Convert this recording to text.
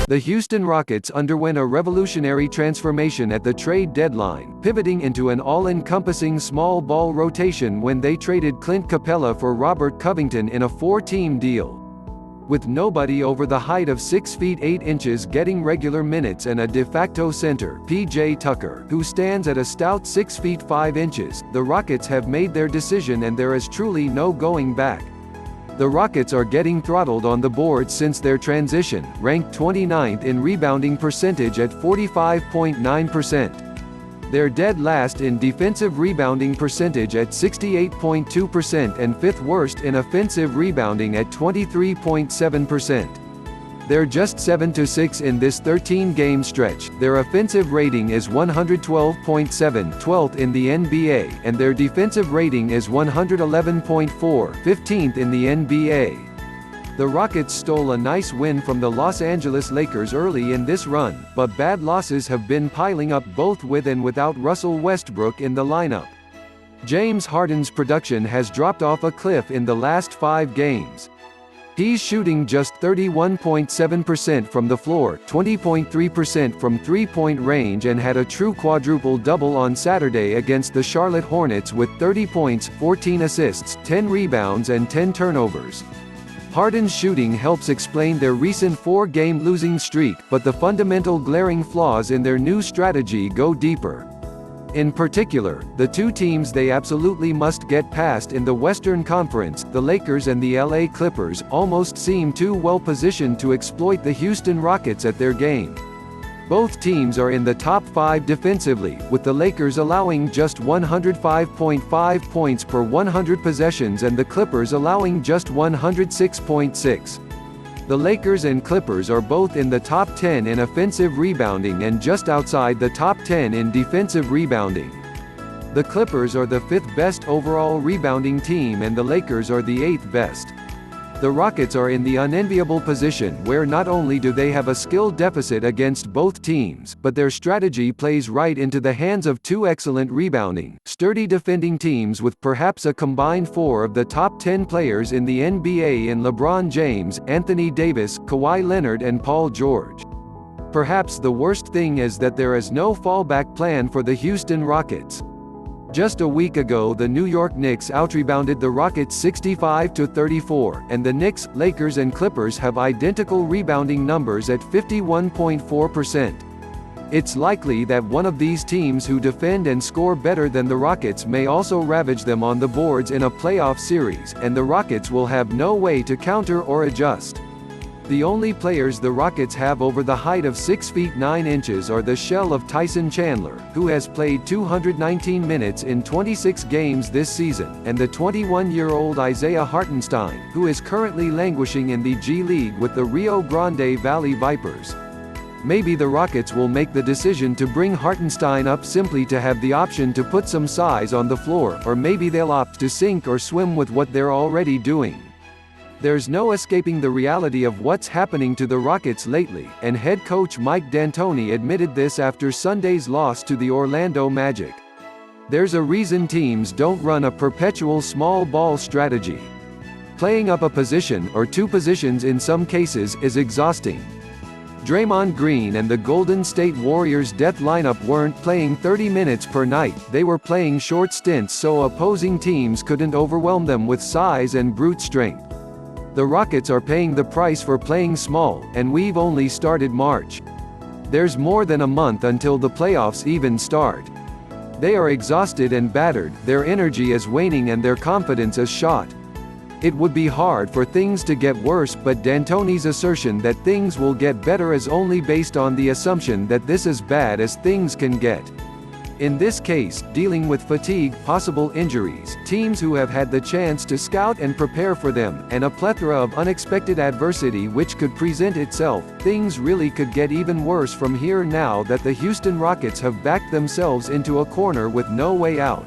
The Houston Rockets underwent a revolutionary transformation at the trade deadline, pivoting into an all-encompassing small ball rotation when they traded Clint Capella for Robert Covington in a 4-team deal. With nobody over the height of 6 feet 8 inches getting regular minutes and a de facto center, PJ Tucker, who stands at a stout 6 feet 5 inches, the Rockets have made their decision and there is truly no going back. The Rockets are getting throttled on the boards since their transition, ranked 29th in rebounding percentage at 45.9%. They're dead last in defensive rebounding percentage at 68.2% and 5th worst in offensive rebounding at 23.7%. They're just 7-6 in this 13-game stretch. Their offensive rating is 112.7, 12th in the NBA, and their defensive rating is 111.4, 15th in the NBA. The Rockets stole a nice win from the Los Angeles Lakers early in this run, but bad losses have been piling up both with and without Russell Westbrook in the lineup. James Harden's production has dropped off a cliff in the last 5 games. He's shooting just 31.7% from the floor, 20.3% from three-point range and had a true quadruple-double on Saturday against the Charlotte Hornets with 30 points, 14 assists, 10 rebounds and 10 turnovers. Harden's shooting helps explain their recent 4-game losing streak, but the fundamental glaring flaws in their new strategy go deeper. In particular, the two teams they absolutely must get past in the Western Conference, the Lakers and the LA Clippers, almost seem too well positioned to exploit the Houston Rockets at their game. Both teams are in the top 5 defensively, with the Lakers allowing just 105.5 points per 100 possessions and the Clippers allowing just 106.6. The Lakers and Clippers are both in the top 10 in offensive rebounding and just outside the top 10 in defensive rebounding. The Clippers are the 5th best overall rebounding team and the Lakers are the 8th best. The Rockets are in the unenviable position where not only do they have a skill deficit against both teams, but their strategy plays right into the hands of two excellent rebounding, sturdy defending teams with perhaps a combined 4 of the top 10 players in the NBA in LeBron James, Anthony Davis, Kawhi Leonard and Paul George. Perhaps the worst thing is that there is no fallback plan for the Houston Rockets. Just a week ago the New York Knicks outrebounded the Rockets 65-34, and the Knicks, Lakers and Clippers have identical rebounding numbers at 51.4%. It's likely that one of these teams who defend and score better than the Rockets may also ravage them on the boards in a playoff series, and the Rockets will have no way to counter or adjust. The only players the Rockets have over the height of 6 feet 9 inches are the shell of Tyson Chandler, who has played 219 minutes in 26 games this season, and the 21-year-old Isaiah Hartenstein, who is currently languishing in the G League with the Rio Grande Valley Vipers. Maybe the Rockets will make the decision to bring Hartenstein up simply to have the option to put some size on the floor, or maybe they'll opt to sink or swim with what they're already doing. There's no escaping the reality of what's happening to the Rockets lately, and head coach Mike D'Antoni admitted this after Sunday's loss to the Orlando Magic. There's a reason teams don't run a perpetual small ball strategy. Playing up a position, or 2 positions in some cases, is exhausting. Draymond Green and the Golden State Warriors' death lineup weren't playing 30 minutes per night, they were playing short stints so opposing teams couldn't overwhelm them with size and brute strength. The Rockets are paying the price for playing small, and we've only started March. There's more than a month until the playoffs even start. They are exhausted and battered, their energy is waning and their confidence is shot. It would be hard for things to get worse, but D'Antoni's assertion that things will get better is only based on the assumption that this is bad as things can get. In this case, dealing with fatigue, possible injuries, teams who have had the chance to scout and prepare for them, and a plethora of unexpected adversity which could present itself, things really could get even worse from here now that the Houston Rockets have backed themselves into a corner with no way out.